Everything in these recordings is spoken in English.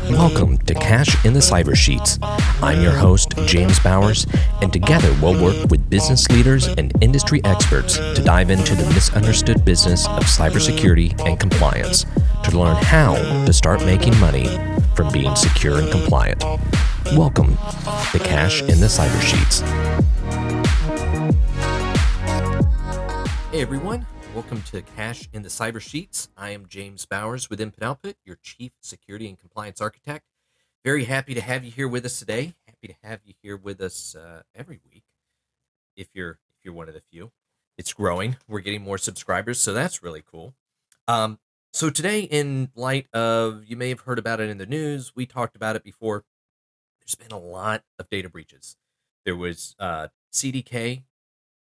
Welcome to Cash in the Cyber Sheets. I'm your host, James Bowers, and together we'll work with business leaders and industry experts to dive into the misunderstood business of cybersecurity and compliance to learn how to start making money from being secure and compliant. Welcome to Cash in the Cyber Sheets. Hey everyone, welcome to Cash in the Cyber Sheets. I am James Bowers with Input Output, your Chief Security and Compliance Architect. Very happy to have you here with us today. Happy to have you here with us every week. If you're one of the few, it's growing. We're getting more subscribers, so that's really cool. So today, in light of, you may have heard about it in the news, we talked about it before. There's been a lot of data breaches. There was CDK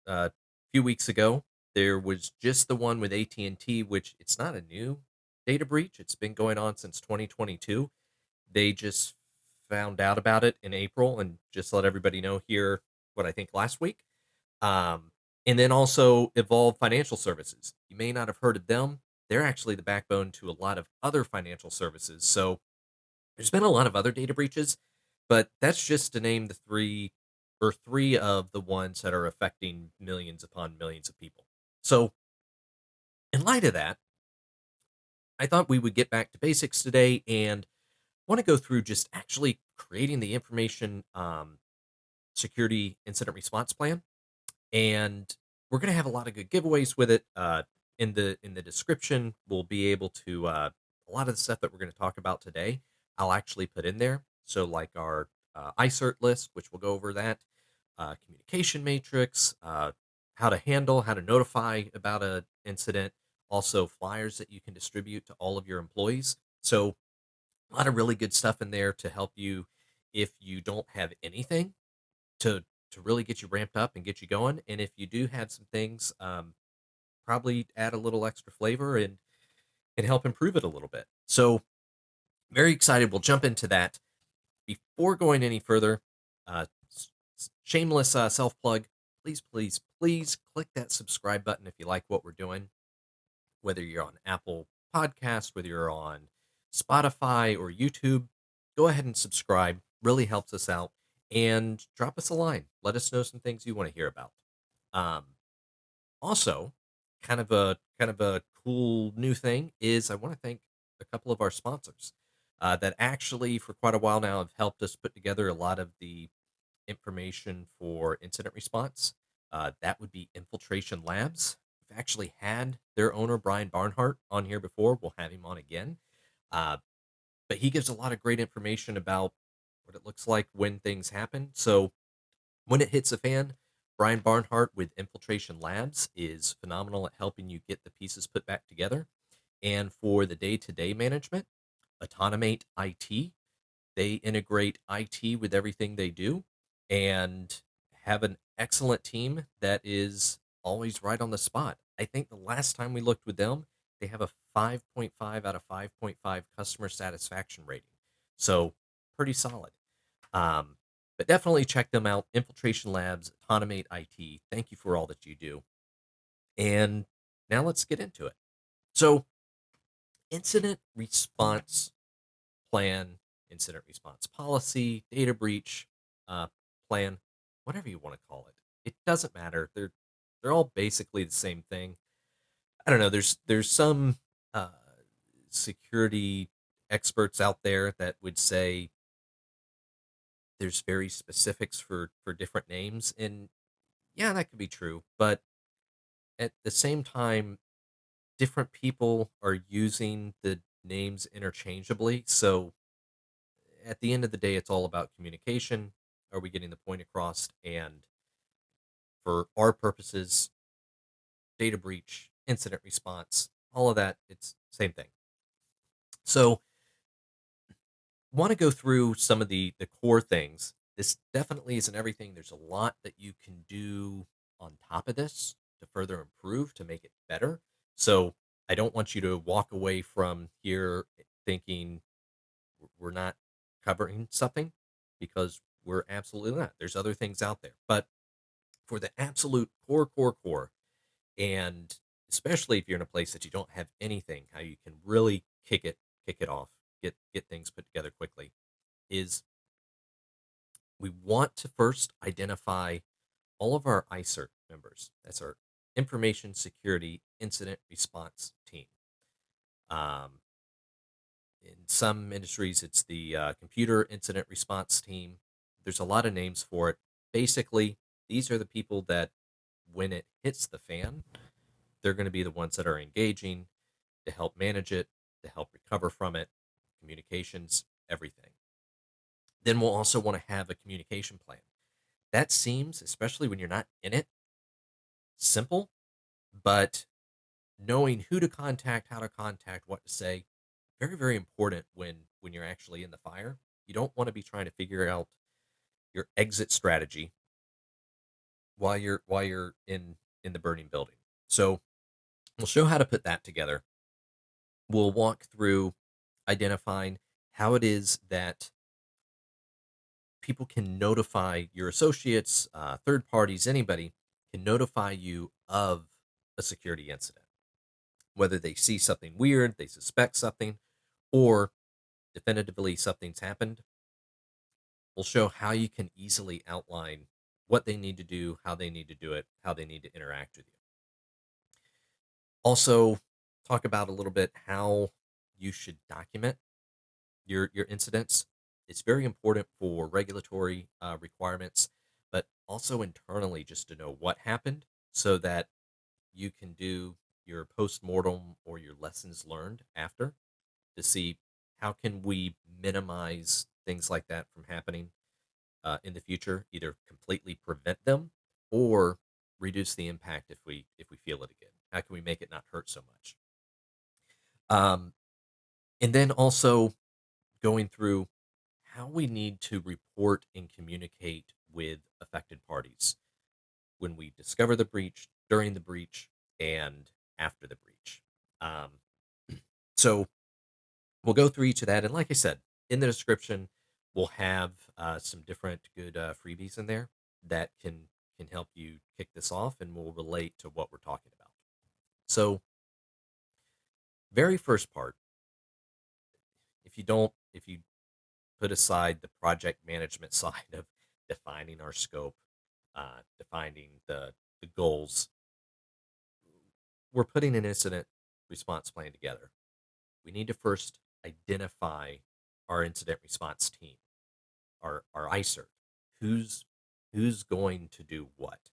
a few weeks ago. There was just the one with AT&T, which it's not a new data breach. It's been going on since 2022. They just found out about it in April and just let everybody know here, what I think last week. And then also Evolve Financial Services. You may not have heard of them. They're actually the backbone to a lot of other financial services. So there's been a lot of other data breaches, but that's just to name the three of the ones that are affecting millions upon millions of people. So in light of that, I thought we would get back to basics today and want to go through just actually creating the information security incident response plan. And we're going to have a lot of good giveaways with it. In the description, we'll be able to, a lot of the stuff that we're going to talk about today, I'll actually put in there. So like our ISIRT list, which we'll go over that, communication matrix, how to notify about an incident, also flyers that you can distribute to all of your employees. So a lot of really good stuff in there to help you if you don't have anything to really get you ramped up and get you going. And if you do have some things, probably add a little extra flavor and help improve it a little bit. So very excited. We'll jump into that. Before going any further, shameless self-plug, please click that subscribe button if you like what we're doing, whether you're on Apple Podcasts, whether you're on Spotify or YouTube. Go ahead and subscribe. Really helps us out. And drop us a line. Let us know some things you want to hear about. Also, kind of a cool new thing is I want to thank a couple of our sponsors that actually for quite a while now have helped us put together a lot of the information for incident response. That would be Infiltration Labs. We've actually had their owner, Brian Barnhart, on here before. We'll have him on again. But he gives a lot of great information about what it looks like when things happen. So when it hits a fan, Brian Barnhart with Infiltration Labs is phenomenal at helping you get the pieces put back together. And for the day-to-day management, Automate IT, they integrate IT with everything they do and have an excellent team that is always right on the spot. I think the last time we looked with them, they have a 5.5 out of 5.5 customer satisfaction rating. So pretty solid. But definitely check them out. Infiltration Labs, Automate IT. Thank you for all that you do. And now let's get into it. So incident response plan, incident response policy, data breach plan, whatever you want to call it. It doesn't matter. They're all basically the same thing. I don't know. There's some security experts out there that would say there's very specifics for different names, and yeah, that could be true. But at the same time, different people are using the names interchangeably. So at the end of the day, it's all about communication. Are we getting the point across? And for our purposes, data breach, incident response, all of that, it's same thing. So want to go through some of the core things. This definitely isn't everything. There's a lot that you can do on top of this to further improve, to make it better. So I don't want you to walk away from here thinking we're not covering something, because we're absolutely not. There's other things out there. But for the absolute core, and especially if you're in a place that you don't have anything, how you can really kick it off, get things put together quickly is we want to first identify all of our ISIRT members. That's our Information Security Incident Response Team. Um, in some industries, it's the Computer Incident Response Team. There's a lot of names for it. Basically, these are the people that, when it hits the fan, they're going to be the ones that are engaging to help manage it, to help recover from it, communications, everything. Then we'll also want to have a communication plan. That seems, especially when you're not in it, simple, but knowing who to contact, how to contact, what to say, very, very important when you're actually in the fire. You don't want to be trying to figure out your exit strategy while you're in the burning building. So we'll show how to put that together. We'll walk through identifying how it is that people can notify your associates, third parties, anybody can notify you of a security incident, whether they see something weird, they suspect something, or definitively something's happened. We'll show how you can easily outline what they need to do, how they need to do it, how they need to interact with you. Also, talk about a little bit how you should document your incidents. It's very important for regulatory requirements, but also internally just to know what happened so that you can do your post-mortem or your lessons learned after to see how can we minimize things like that from happening in the future, either completely prevent them or reduce the impact if we feel it again. How can we make it not hurt so much? Um, and then also going through how we need to report and communicate with affected parties when we discover the breach, during the breach, and after the breach. Um, so we'll go through each of that. And like I said, in the description, we'll have some different good freebies in there that can help you kick this off and will relate to what we're talking about. So, very first part, if you put aside the project management side of defining our scope, defining the goals, we're putting an incident response plan together. We need to first identify our incident response team, our ISIRT, who's who's going to do what.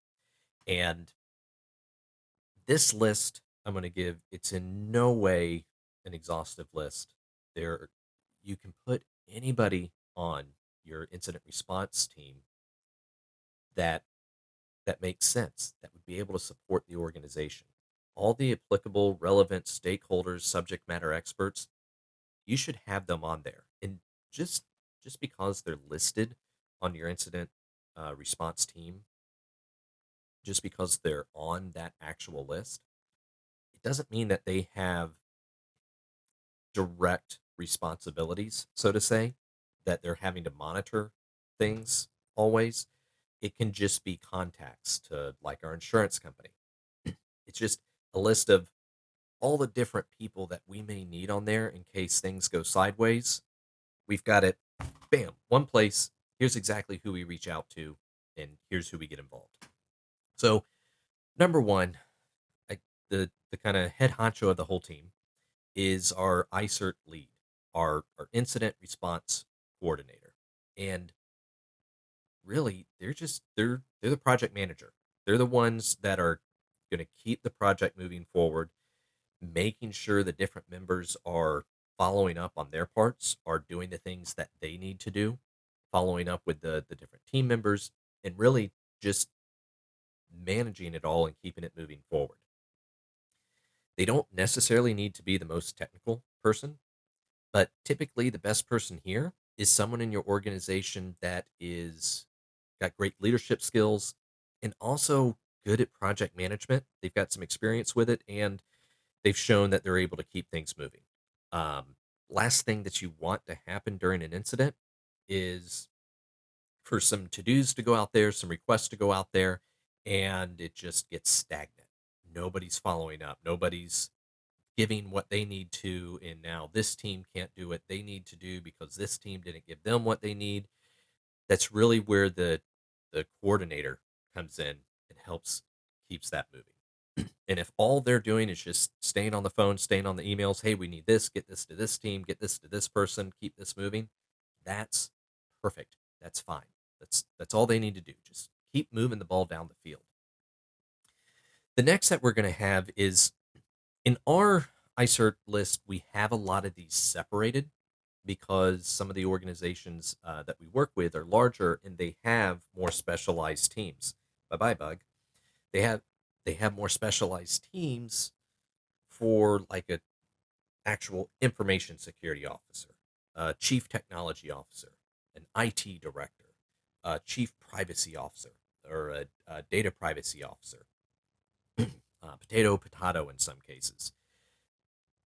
And this list I'm going to give, it's in no way an exhaustive list. There, you can put anybody on your incident response team that that makes sense, that would be able to support the organization. All the applicable, relevant stakeholders, subject matter experts, you should have them on there. And just just because they're listed on your incident response team, just because they're on that actual list, it doesn't mean that they have direct responsibilities, so to say, that they're having to monitor things always. It can just be contacts to like our insurance company. It's just a list of all the different people that we may need on there in case things go sideways. We've got it, bam, one place. Here's exactly who we reach out to, and here's who we get involved. So, number one, I, the kind of head honcho of the whole team is our ISIRT lead, our incident response coordinator. And really, they're the project manager. They're the ones that are going to keep the project moving forward, making sure the different members are following up on their parts, are doing the things that they need to do, following up with the different team members, and really just managing it all and keeping it moving forward. They don't necessarily need to be the most technical person, but typically the best person here is someone in your organization that is got great leadership skills and also good at project management. They've got some experience with it and they've shown that they're able to keep things moving. Last thing that you want to happen during an incident is for some to-dos to go out there, some requests to go out there, and it just gets stagnant. Nobody's following up. Nobody's giving what they need to, and now this team can't do what they need to do because this team didn't give them what they need. That's really where the coordinator comes in and helps keeps that moving. And if all they're doing is just staying on the phone, staying on the emails, hey, we need this, get this to this team, get this to this person, keep this moving, that's perfect. That's fine. That's all they need to do. Just keep moving the ball down the field. The next that we're going to have is in our ISIRT list, we have a lot of these separated because some of the organizations that we work with are larger and they have more specialized teams. Bye bye, bug. They have they have more specialized teams for like a actual information security officer, a chief technology officer, an IT director, a chief privacy officer, or a data privacy officer. Potato in some cases.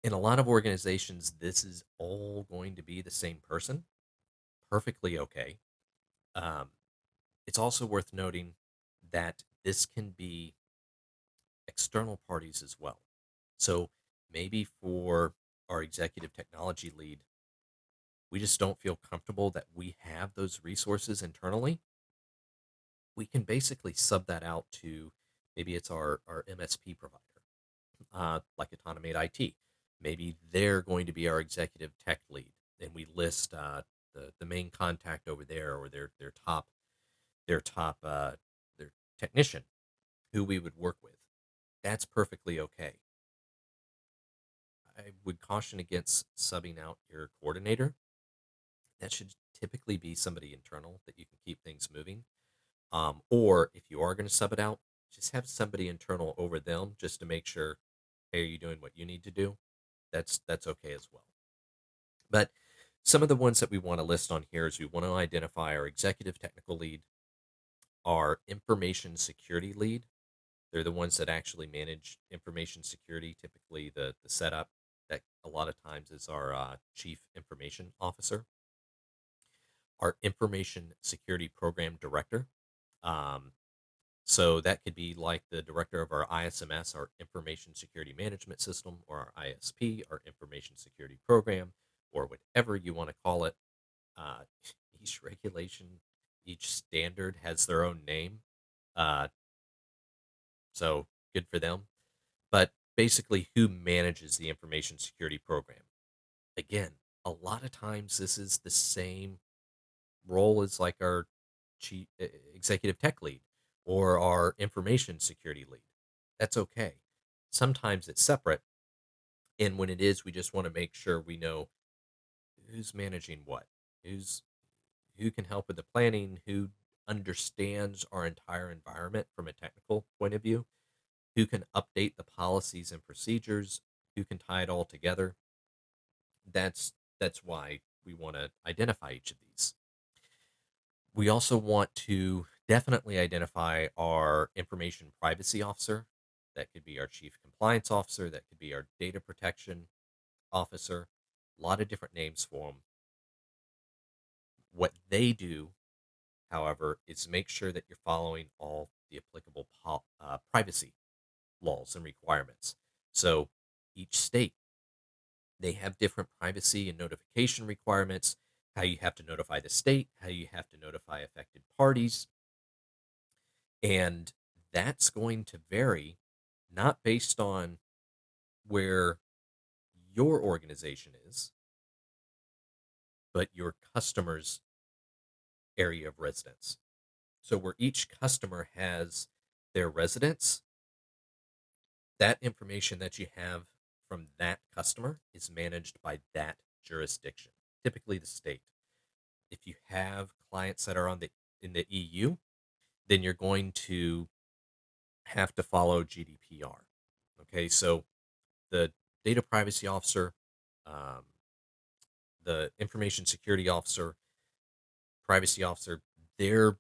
In a lot of organizations, this is all going to be the same person. Perfectly okay. Um, it's also worth noting that this can be external parties as well. So maybe for our executive technology lead, we just don't feel comfortable that we have those resources internally. We can basically sub that out to maybe it's our MSP provider, like Automate IT. Maybe they're going to be our executive tech lead, and we list the main contact over there or their top their technician who we would work with. That's perfectly okay. I would caution against subbing out your coordinator. That should typically be somebody internal that you can keep things moving. Or if you are going to sub it out, just have somebody internal over them just to make sure, hey, are you doing what you need to do? That's okay as well. But some of the ones that we want to list on here is we want to identify our executive technical lead, our information security lead. They're the ones that actually manage information security, typically the setup. That a lot of times is our chief information officer, our information security program director. Um, so that could be like the director of our ISMS, our information security management system, or our ISP, our information security program, or whatever you want to call it. Uh, each regulation, each standard has their own name. Uh, so good for them. But basically, who manages the information security program? Again, a lot of times this is the same role as like our chief executive tech lead or our information security lead. That's okay. Sometimes it's separate. And when it is, we just want to make sure we know who's managing what, who's who can help with the planning, who understands our entire environment from a technical point of view, who can update the policies and procedures, who can tie it all together. That's why we want to identify each of these. We also want to definitely identify our information privacy officer. That could be our chief compliance officer, that could be our data protection officer. A lot of different names for them. What they do, however, is make sure that you're following all the applicable privacy laws and requirements. So each state, they have different privacy and notification requirements, how you have to notify the state, how you have to notify affected parties. And that's going to vary not based on where your organization is, but your customer's area of residence. So where each customer has their residence, that information that you have from that customer is managed by that jurisdiction, typically the state. If you have clients that are on the in the EU, then you're going to have to follow GDPR. Okay, so the data privacy officer, um, the information security officer, privacy officer, they're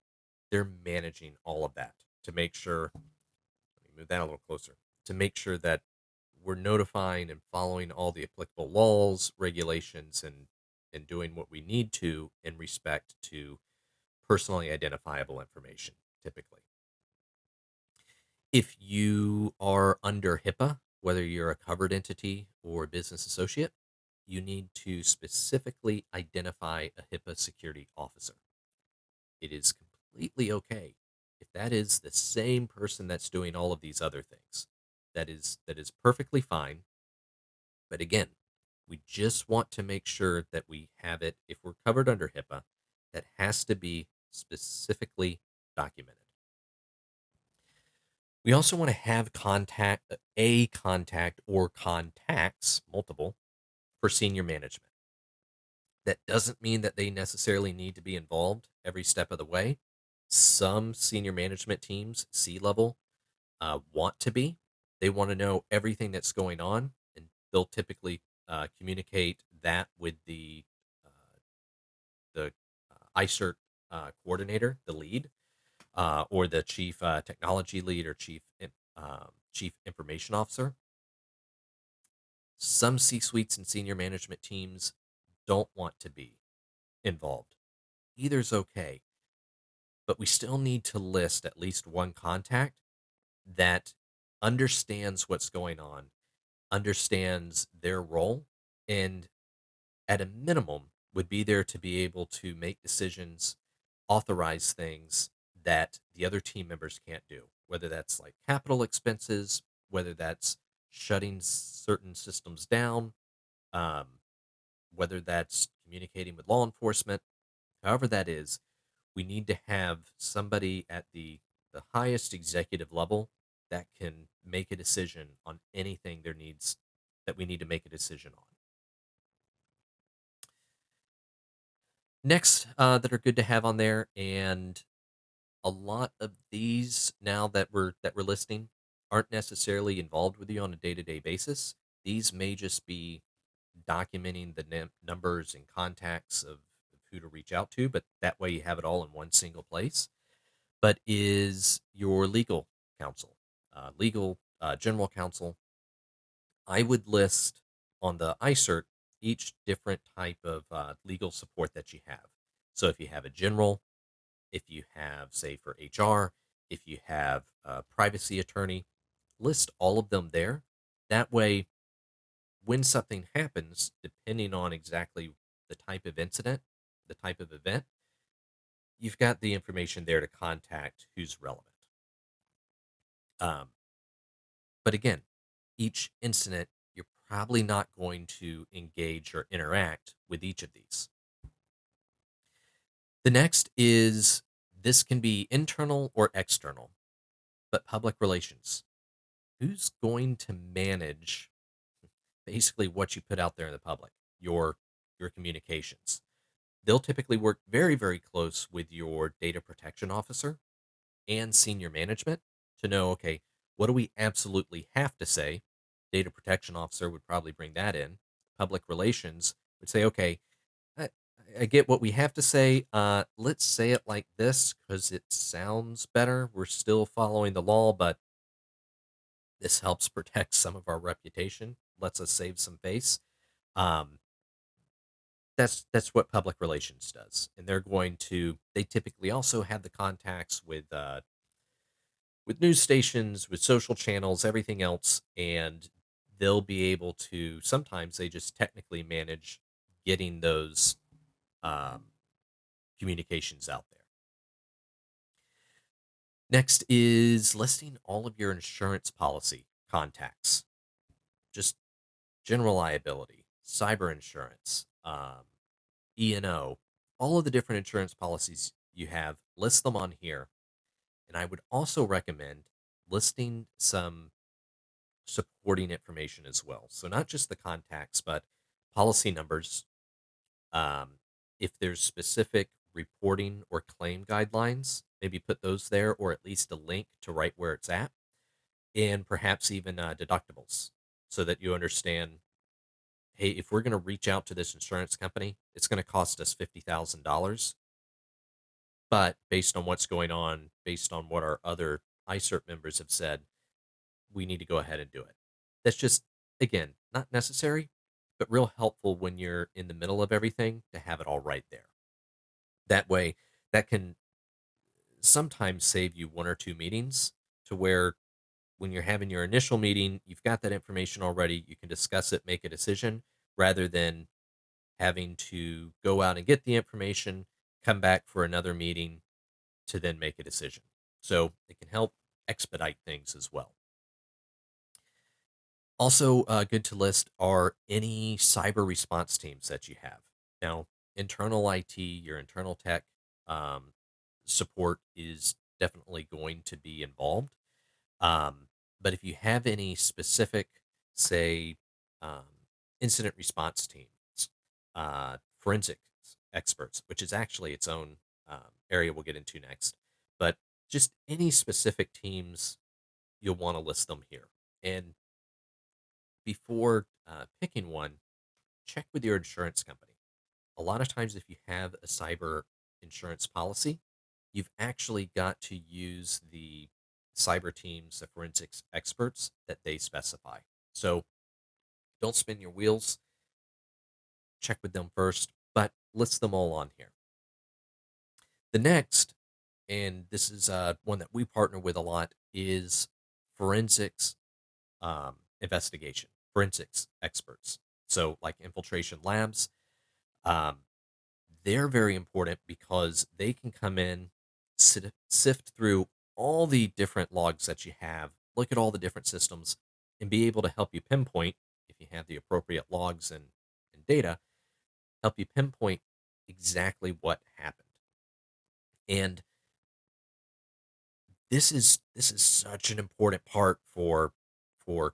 they're managing all of that to make sure. Let me move that a little closer to make sure that we're notifying and following all the applicable laws, regulations, and doing what we need to in respect to personally identifiable information. Typically, if you are under HIPAA, whether you're a covered entity or a business associate, you need to specifically identify a HIPAA security officer. It is completely okay if that is the same person that's doing all of these other things. That is perfectly fine. But again, we just want to make sure that we have it, if we're covered under HIPAA, that has to be specifically documented. We also want to have a contact or contacts, multiple, for senior management. That doesn't mean that they necessarily need to be involved every step of the way. Some senior management teams, C level, want to be. They want to know everything that's going on, and they'll typically communicate that with the ISIRT coordinator, the lead, or the chief technology lead or chief information officer. Some C suites and senior management teams don't want to be involved. Either's okay, but we still need to list at least one contact that understands what's going on, understands their role, and at a minimum would be there to be able to make decisions, authorize things that the other team members can't do, whether that's like capital expenses, whether that's shutting certain systems down, um, whether that's communicating with law enforcement, however that is, we need to have somebody at the highest executive level that can make a decision on anything that we need to make a decision on. Next, that are good to have on there, and a lot of these now that we're listing aren't necessarily involved with you on a day-to-day basis. These may just be documenting the numbers and contacts of who to reach out to, but that way you have it all in one single place. But is your legal counsel, legal general counsel. I would list on the ISIRT each different type of legal support that you have. So if you have a general, if you have, say, for HR, if you have a privacy attorney, list all of them there. That way, when something happens, depending on exactly the type of incident, the type of event, you've got the information there to contact who's relevant. Um, but again, each incident, you're probably not going to engage or interact with each of these. The next is, this can be internal or external, but public relations. Who's going to manage basically what you put out there in the public, your communications? They'll typically work very, very close with your data protection officer and senior management to know, okay, what do we absolutely have to say? Data protection officer would probably bring that in. Public relations would say, okay, I, I get what we have to say. Let's say it like this because it sounds better. We're still following the law, but this helps protect some of our reputation, lets us save some face. Um, that's what public relations does, and they typically also have the contacts with news stations, with social channels, everything else, and they'll be able to, sometimes they just technically manage getting those um, communications out there. Next is listing all of your insurance policy contacts, just general liability, cyber insurance, E&O, all of the different insurance policies you have, list them on here. And I would also recommend listing some supporting information as well. So not just the contacts, but policy numbers. Um, if there's specific reporting or claim guidelines, maybe put those there, or at least a link to right where it's at, and perhaps even deductibles, so that you understand, hey, if we're going to reach out to this insurance company, it's going to cost us $50,000. But based on what's going on, based on what our other ISIRT members have said, we need to go ahead and do it. That's just, again, not necessary, but real helpful when you're in the middle of everything to have it all right there. That way, that can sometimes save you one or two meetings to where when you're having your initial meeting, you've got that information already. You can discuss it, make a decision, rather than having to go out and get the information, come back for another meeting to then make a decision. So it can help expedite things as well. Also, good to list are any cyber response teams that you have. Now, internal IT, your internal tech um, support is definitely going to be involved. But if you have any specific, say, um, incident response teams, forensics experts, which is actually its own area we'll get into next, but just any specific teams, you'll want to list them here. And before picking one, check with your insurance company. A lot of times, if you have a cyber insurance policy, you've actually got to use the cyber teams, the forensics experts that they specify. So don't spin your wheels. Check with them first, but list them all on here. The next, and this is one that we partner with a lot, is forensics investigation, forensics experts. So, like infiltration labs, um, they're very important because they can come in, sift through all the different logs that you have, look at all the different systems, and be able to help you pinpoint, if you have the appropriate logs and data, help you pinpoint exactly what happened. And this is such an important part for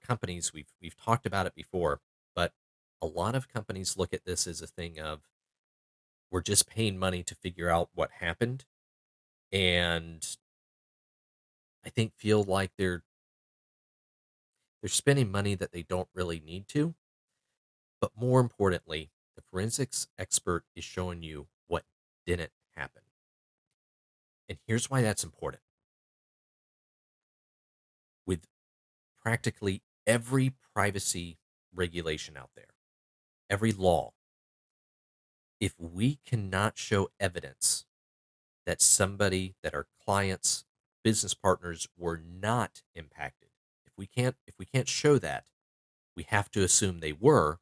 companies. We've talked about it before, but a lot of companies look at this as a thing of, we're just paying money to figure out what happened, and I think feel like they're spending money that they don't really need to. But more importantly, the forensics expert is showing you what didn't happen. And here's why that's important. With practically every privacy regulation out there, every law, if we cannot show evidence that somebody, that our clients, business partners were not impacted, if we can't show that, we have to assume they were,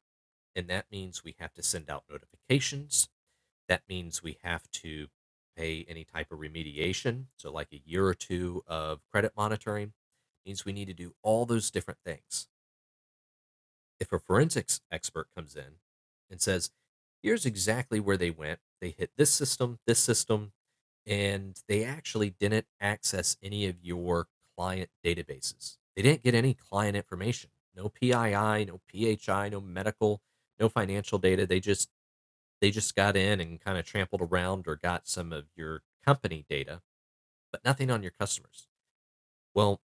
and that means we have to send out notifications. That means we have to pay any type of remediation. So, like a year or two of credit monitoring means we need to do all those different things. If a forensics expert comes in and says, here's exactly where they went, they hit this system, and they actually didn't access any of your client databases. They didn't get any client information. No PII, no PHI, no medical, no financial data. They just got in and kind of trampled around or got some of your company data, but nothing on your customers. Well,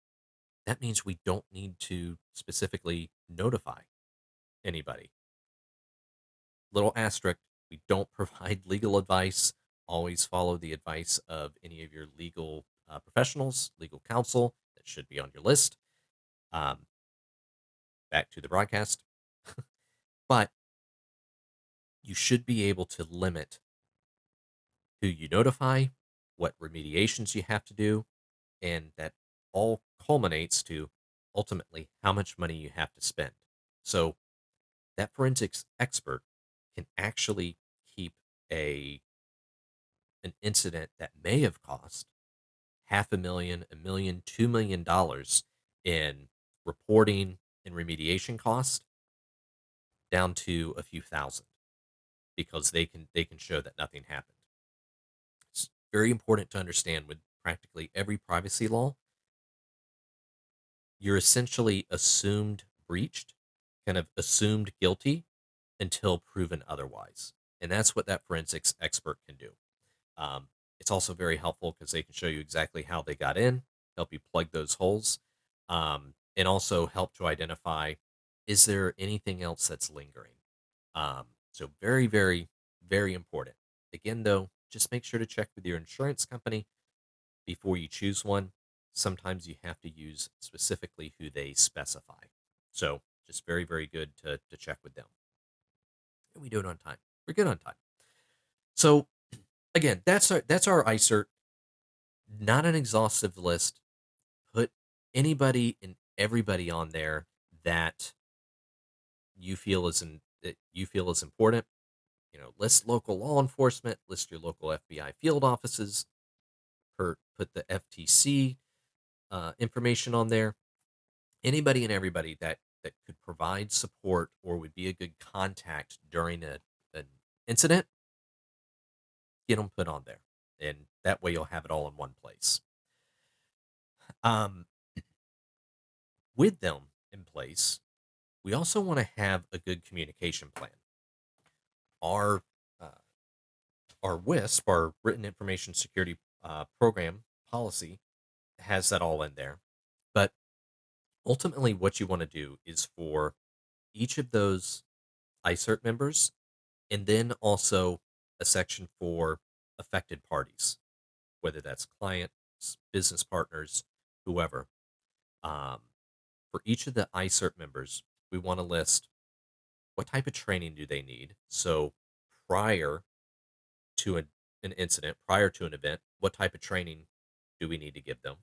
that means we don't need to specifically notify anybody. Little asterisk, we don't provide legal advice. Always follow the advice of any of your legal professionals, legal counsel that should be on your list. Um, Back to the broadcast. But you should be able to limit who you notify, what remediations you have to do, and that all culminates to ultimately how much money you have to spend. So that forensics expert can actually keep a an incident that may have cost half a million, a million, $2 million in reporting and remediation cost down to a few thousand, because they can show that nothing happened. It's very important to understand, with practically every privacy law, you're essentially assumed breached, kind of assumed guilty until proven otherwise. And that's what that forensics expert can do. It's also very helpful because they can show you exactly how they got in, help you plug those holes, and also help to identify, is there anything else that's lingering? So very, very, very important. Again, though, just make sure to check with your insurance company before you choose one. Sometimes you have to use specifically who they specify. So just very, very good to check with them. And we do it on time. We're good on time. So again, that's our ISIRT. Not an exhaustive list. Put anybody in everybody on there that you feel is important. List local law enforcement, list your local FBI field offices, put the FTC information on there. Anybody and everybody that could provide support or would be a good contact during an incident, get them put on there, and that way you'll have it all in one place. Um, with them in place, we also want to have a good communication plan. Our uh, our WISP, our Written Information Security Program policy, has that all in there. But ultimately, what you want to do is for each of those ISIRT members, and then also a section for affected parties, whether that's clients, business partners, whoever. Um, for each of the ISIRT members, we want to list what type of training do they need. So prior to an incident, prior to an event, what type of training do we need to give them?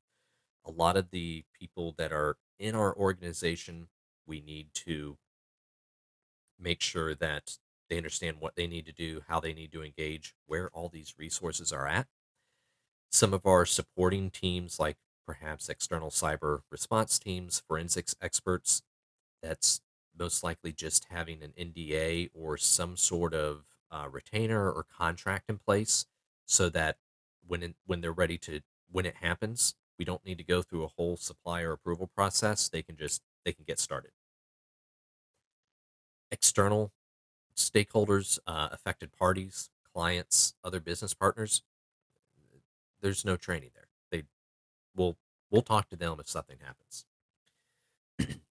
A lot of the people that are in our organization, we need to make sure that they understand what they need to do, how they need to engage, where all these resources are at. Some of our supporting teams, like perhaps external cyber response teams, forensics experts, that's most likely just having an NDA or some sort of retainer or contract in place so that when they're ready to when it happens, we don't need to go through a whole supplier approval process. They can get started. External stakeholders, affected parties, clients, other business partners, there's no training there. Will we'll talk to them if something happens.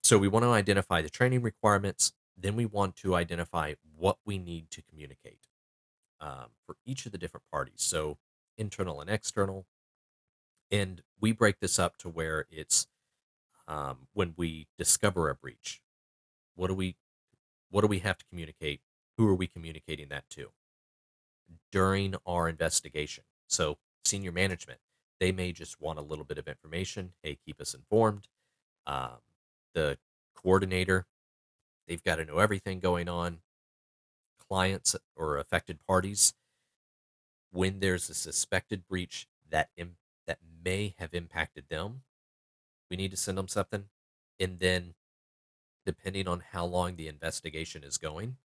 So we want to identify the training requirements. Then we want to identify what we need to communicate for each of the different parties. So internal and external. And we break this up to where it's when we discover a breach. What do we what do we have to communicate? Who are we communicating that to? During our investigation. So, senior management, they may just want a little bit of information. Hey, keep us informed. Um, the coordinator, they've got to know everything going on. Clients or affected parties, when there's a suspected breach that may have impacted them, we need to send them something. And then, depending on how long the investigation is going,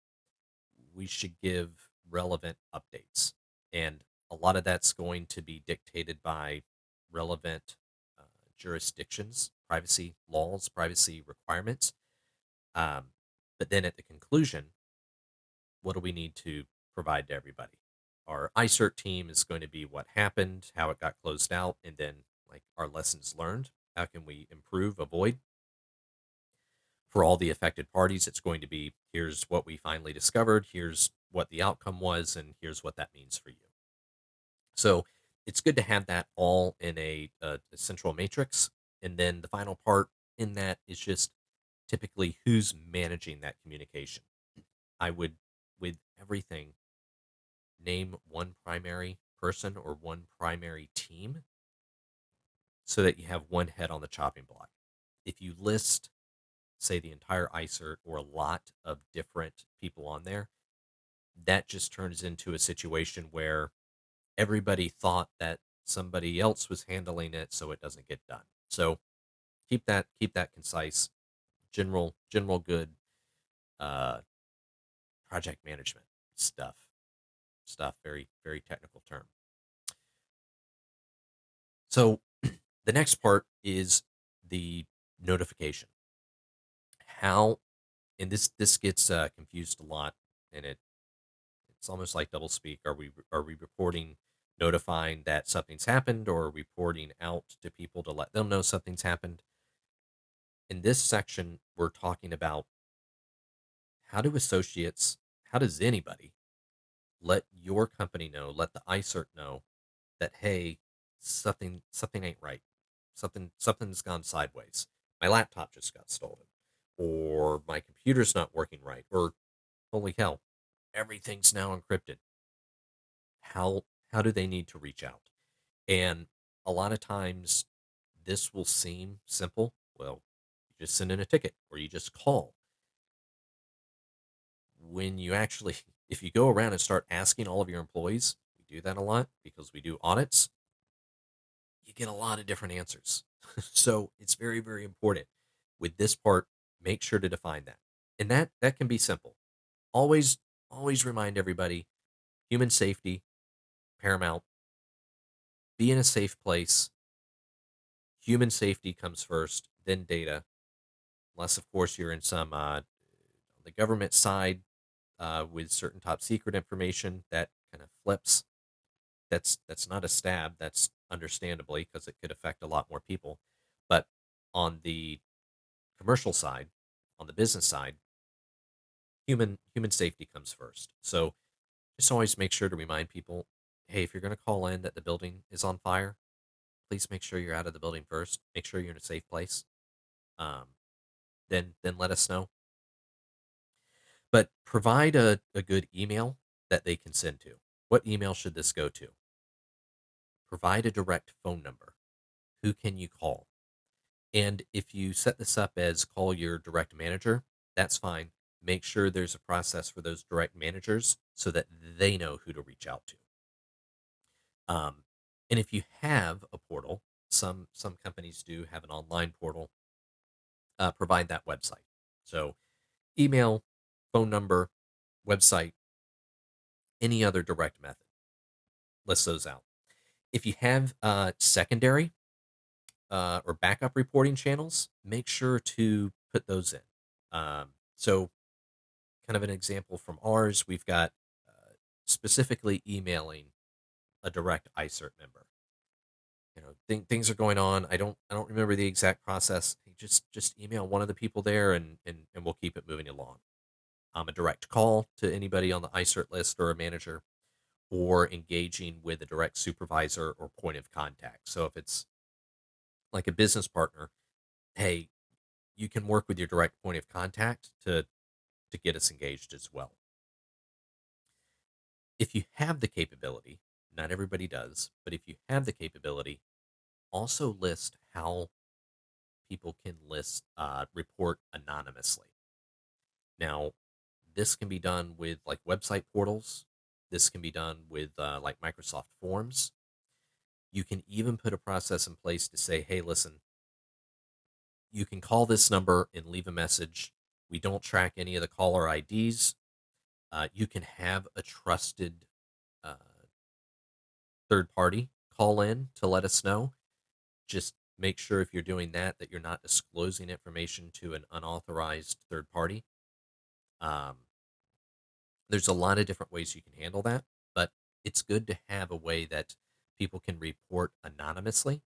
we should give relevant updates. And a lot of that's going to be dictated by relevant uh, jurisdictions, privacy laws, privacy requirements. Um, but then at the conclusion, what do we need to provide to everybody? Our ISIRT team is going to be what happened, how it got closed out, and then like our lessons learned. How can we improve, avoid? For all the affected parties, it's going to be here's what we finally discovered, here's what the outcome was, and here's what that means for you. So it's good to have that all in a central matrix. And then the final part in that is just typically who's managing that communication. I would, with everything, name one primary person or one primary team so that you have one head on the chopping block. If you list, say, the entire ISERT or a lot of different people on there, that just turns into a situation where everybody thought that somebody else was handling it, so it doesn't get done. So keep that concise. General good uh, project management stuff. Very very technical term. So the next part is the notification. How and this gets confused a lot, and it's almost like double speak. Are we reporting, notifying that something's happened, or reporting out to people to let them know something's happened? In this section, we're talking about how do associates, how does anybody let your company know, let the ISERT know that hey, something ain't right, something's gone sideways. My laptop just got stolen, or my computer's not working right, or holy hell, everything's now encrypted. How do they need to reach out? And a lot of times, this will seem simple. Well, just send in a ticket or you just call. When you actually, if you go around and start asking all of your employees, we do that a lot because we do audits, you get a lot of different answers. So it's very, very important with this part, make sure to define that. And that can be simple. Always, always remind everybody human safety, paramount, be in a safe place. Human safety comes first, then data. Unless, of course, you're in some on the government side with certain top secret information that kind of flips. That's not a stab. That's understandably because it could affect a lot more people. But on the commercial side, on the business side, human safety comes first. So just always make sure to remind people, hey, if you're going to call in that the building is on fire, please make sure you're out of the building first. Make sure you're in a safe place. Um, then let us know. But provide a good email that they can send to. What email should this go to? Provide a direct phone number. Who can you call? And if you set this up as call your direct manager, that's fine. Make sure there's a process for those direct managers so that they know who to reach out to. Um, and if you have a portal, some companies do have an online portal. Provide that website. So email, phone number, website, any other direct method. List those out. If you have secondary or backup reporting channels, make sure to put those in. So, kind of an example from ours, we've got specifically emailing a direct ISIRT member. Things are going on. I don't remember the exact process. Hey, just email one of the people there, and we'll keep it moving along. A direct call to anybody on the ISIRT list or a manager, or engaging with a direct supervisor or point of contact. So if it's like a business partner, hey, you can work with your direct point of contact to get us engaged as well. If you have the capability, not everybody does, but if you have the capability, also list how people can report anonymously. Now, this can be done with like website portals. This can be done with like Microsoft Forms. You can even put a process in place to say, hey, listen, you can call this number and leave a message. We don't track any of the caller IDs. You can have a trusted uh, third party call in to let us know. Just make sure if you're doing that, that you're not disclosing information to an unauthorized third party. Um, there's a lot of different ways you can handle that, but it's good to have a way that people can report anonymously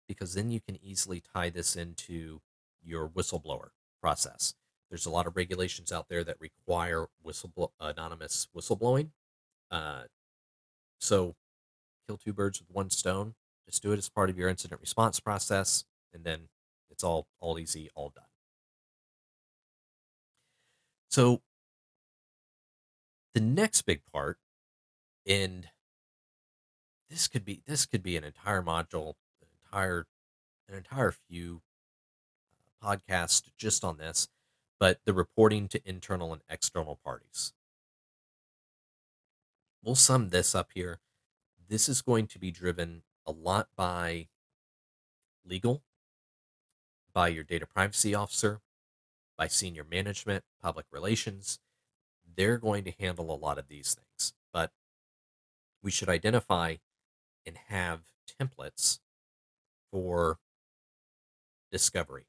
because then you can easily tie this into your whistleblower process. There's a lot of regulations out there that require anonymous whistleblowing. Uh, so kill two birds with one stone. Just do it as part of your incident response process, and then it's all easy, all done. So the next big part, and this could be an entire module, an entire few podcasts just on this, but the reporting to internal and external parties. We'll sum this up here. This is going to be driven a lot by legal, by your data privacy officer, by senior management, public relations. They're going to handle a lot of these things, but we should identify and have templates for discovery.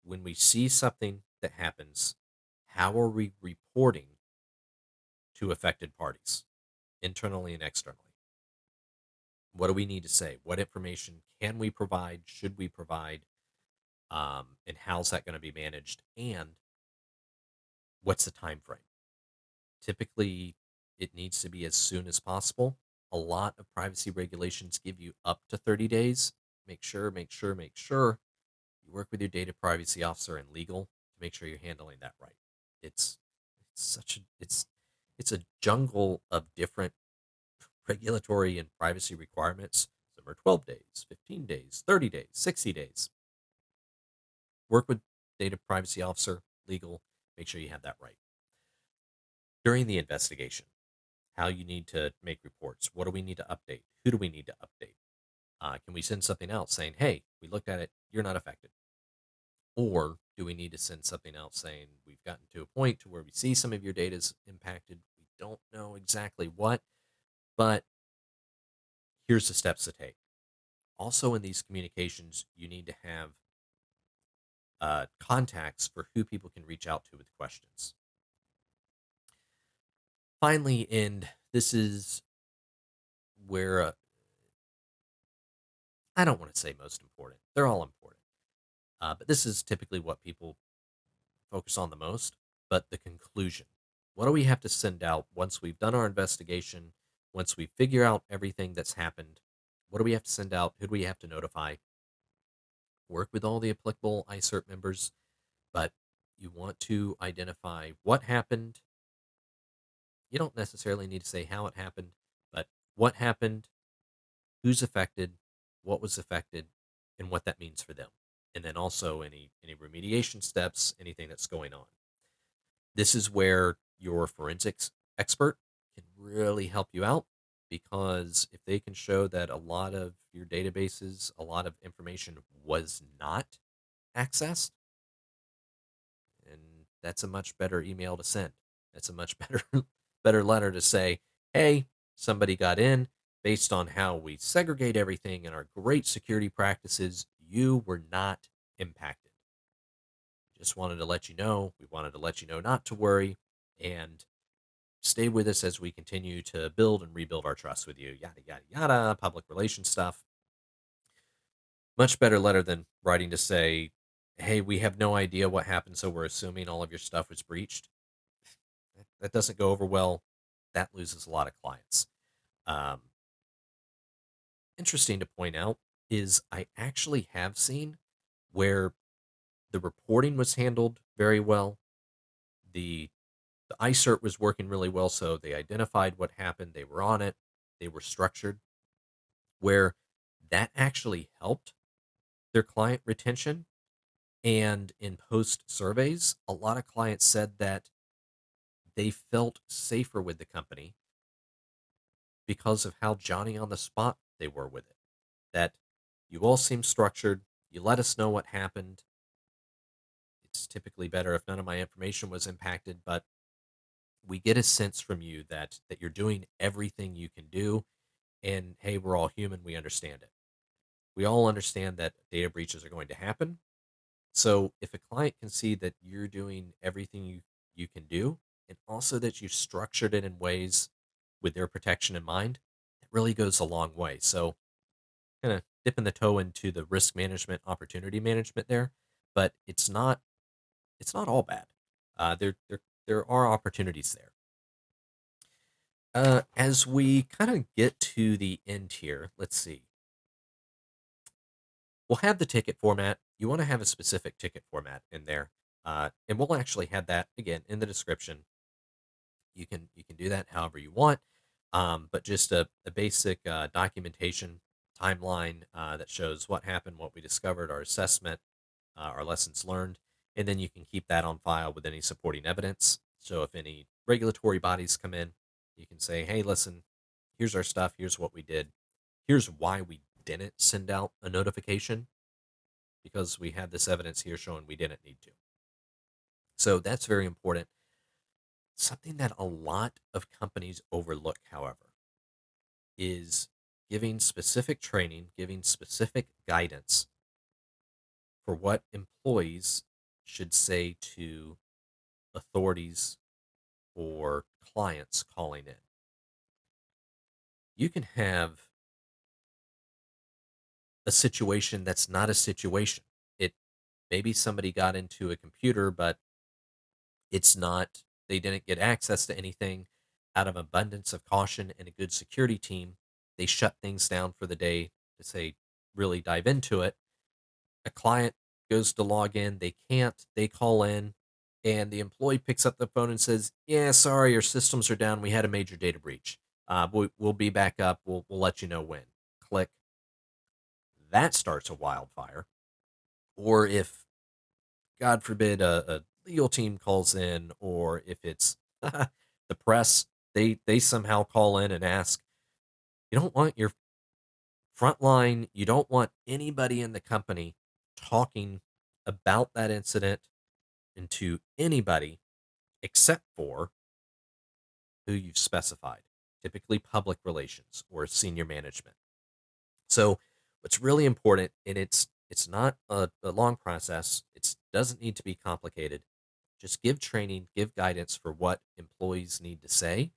When we see something that happens, how are we reporting to affected parties, internally and externally? What do we need to say? What information can we provide? Should we provide? And how's that going to be managed? And what's the time frame? Typically, it needs to be as soon as possible. A lot of privacy regulations give you up to 30 days. Make sure you work with your data privacy officer and legal to make sure you're handling that right. It's it's a jungle of different regulatory and privacy requirements. Some are 12 days, 15 days, 30 days, 60 days. Work with data privacy officer, legal, make sure you have that right. During the investigation, how you need to make reports. What do we need to update? Who do we need to update? Can we send something out saying, hey, we looked at it, you're not affected? Or do we need to send something out saying we've gotten to a point to where we see some of your data is impacted? We don't know exactly what, but here's the steps to take. Also, in these communications, you need to have contacts for who people can reach out to with questions. Finally, and this is where I don't want to say most important, they're all important. But this is typically what people focus on the most. But the conclusion, what do we have to send out once we've done our investigation, once we figure out everything that's happened? What do we have to send out? Who do we have to notify? Work with all the applicable ISIRT members, but you want to identify what happened. You don't necessarily need to say how it happened, but what happened, who's affected, what was affected, and what that means for them. And then also any remediation steps, anything that's going on. This is where your forensics expert can really help you out, because if they can show that a lot of your databases, a lot of information was not accessed, and that's a much better email to send. That's a much better letter to say, hey, somebody got in based on how we segregate everything and our great security practices. You were not impacted. Just wanted to let you know. We wanted to let you know not to worry and stay with us as we continue to build and rebuild our trust with you. Yada, yada, yada, public relations stuff. Much better letter than writing to say, hey, we have no idea what happened, so we're assuming all of your stuff was breached. That doesn't go over well. That loses a lot of clients. Um, Interesting to point out is I actually have seen where the reporting was handled very well. The ISIRT was working really well, so they identified what happened. They were on it. They were structured, where that actually helped their client retention. And in post surveys, a lot of clients said that they felt safer with the company because of how Johnny on the spot they were with it. That you all seem structured. You let us know what happened. It's typically better if none of my information was impacted, but we get a sense from you that you're doing everything you can do. And hey, we're all human. We understand it. We all understand that data breaches are going to happen. So if a client can see that you're doing everything you can do, and also that you've structured it in ways with their protection in mind, it really goes a long way. So kind of dipping the toe into the risk management, opportunity management there, but it's not all bad. There are opportunities there. As we kind of get to the end here, let's see. We'll have the ticket format. You want to have a specific ticket format in there, and we'll actually have that again in the description. You can do that however you want, but just a basic documentation timeline that shows what happened, what we discovered, our assessment, our lessons learned, and then you can keep that on file with any supporting evidence. So if any regulatory bodies come in, you can say, hey, listen, here's our stuff, here's what we did, here's why we didn't send out a notification, because we have this evidence here showing we didn't need to. So that's very important. Something that a lot of companies overlook, however, is giving specific training, giving specific guidance for what employees should say to authorities or clients calling in. You can have a situation that's not a situation. It maybe somebody got into a computer, but it's not, they didn't get access to anything. Out of abundance of caution and a good security team, they shut things down for the day to say, really dive into it. A client goes to log in, they can't, they call in, and the employee picks up the phone and says, yeah, sorry, your systems are down. We had a major data breach. We'll be back up. We'll let you know when. Click. That starts a wildfire. Or if God forbid a legal team calls in, or if it's the press, they somehow call in and ask, you don't want your frontline, you don't want anybody in the company talking about that incident and to anybody except for who you've specified, typically public relations or senior management. So what's really important, and it's not a long process. It doesn't need to be complicated. Just give training, give guidance for what employees need to say.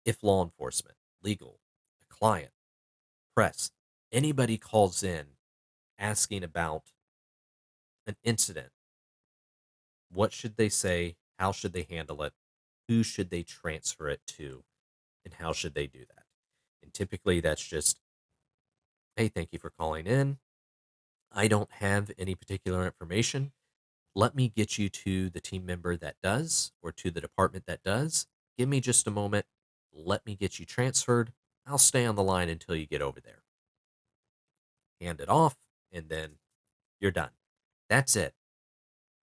If law enforcement, legal, a client, press, anybody calls in asking about an incident, what should they say? How should they handle it? Who should they transfer it to? And how should they do that? And typically that's just, hey, thank you for calling in. I don't have any particular information. Let me get you to the team member that does, or to the department that does. Give me just a moment. Let me get you transferred. I'll stay on the line until you get over there. Hand it off, and then you're done. That's it.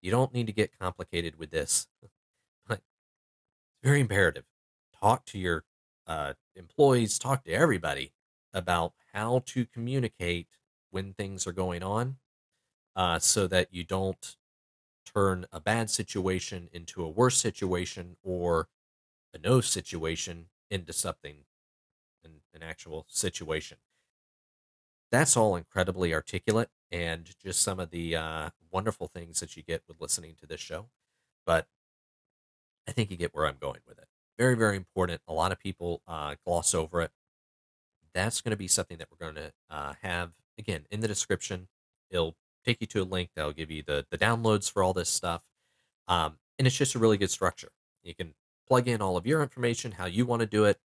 You don't need to get complicated with this. But it's very imperative. Talk to your employees, talk to everybody about how to communicate when things are going on, so that you don't turn a bad situation into a worse situation, or a no situation into something, an actual situation. That's all incredibly articulate, and just some of the wonderful things that you get with listening to this show. But I think you get where I'm going with it. Very, very important. A lot of people gloss over it. That's going to be something that we're going to have again in the description. It'll take you to a link that'll give you the downloads for all this stuff. And it's just a really good structure. You can plug in all of your information, how you want to do it,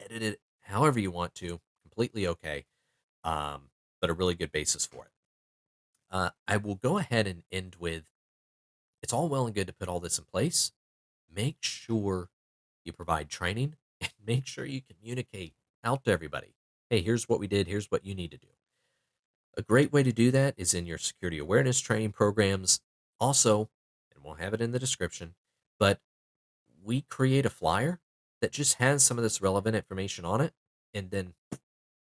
edit it however you want to, completely okay, but a really good basis for it. I will go ahead and end with, it's all well and good to put all this in place. Make sure you provide training and make sure you communicate out to everybody. Hey, here's what we did, here's what you need to do. A great way to do that is in your security awareness training programs. Also, and we'll have it in the description, but we create a flyer that just has some of this relevant information on it, and then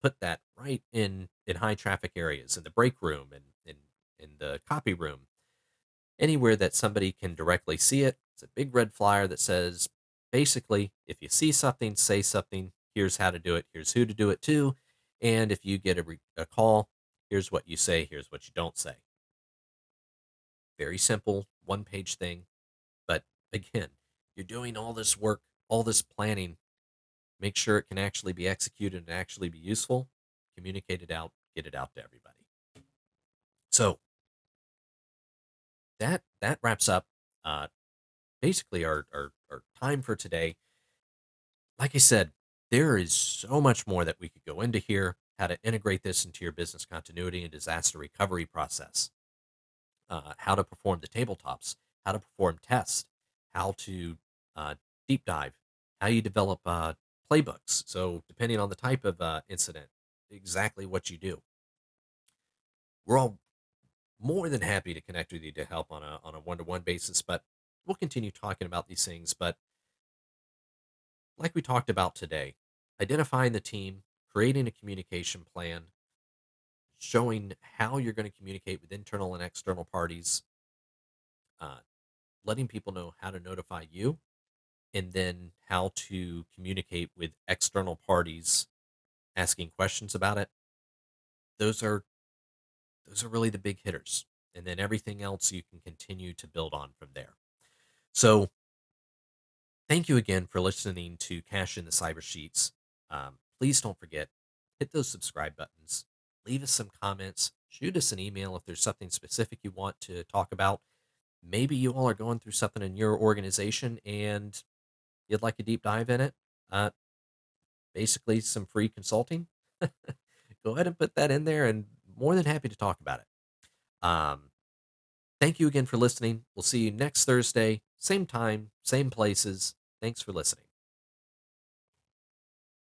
put that right in high traffic areas, in the break room, and in the copy room, anywhere that somebody can directly see it. It's a big red flyer that says, basically, if you see something, say something. Here's how to do it. Here's who to do it to. And if you get a call, here's what you say. Here's what you don't say. Very simple, one page thing. But again, you're doing all this work, all this planning. Make sure it can actually be executed and actually be useful. Communicate it out, get it out to everybody. So that wraps up basically our time for today. Like I said, there is so much more that we could go into here. How to integrate this into your business continuity and disaster recovery process. How to perform the tabletops. How to perform tests. How to deep dive. How you develop playbooks. So depending on the type of incident, exactly what you do. We're all more than happy to connect with you to help on a one-to-one basis, but we'll continue talking about these things. But like we talked about today, identifying the team, creating a communication plan, showing how you're going to communicate with internal and external parties, uh, letting people know how to notify you, and then how to communicate with external parties, asking questions about it. Those are those are really the big hitters. And then everything else you can continue to build on from there. So thank you again for listening to Cash in the Cyber Sheets. Please don't forget, hit those subscribe buttons, leave us some comments, shoot us an email if there's something specific you want to talk about. Maybe you all are going through something in your organization and you'd like a deep dive in it. Uh, Basically, some free consulting. Go ahead and put that in there, and more than happy to talk about it. Thank you again for listening. We'll see you next Thursday, same time, same places. Thanks for listening.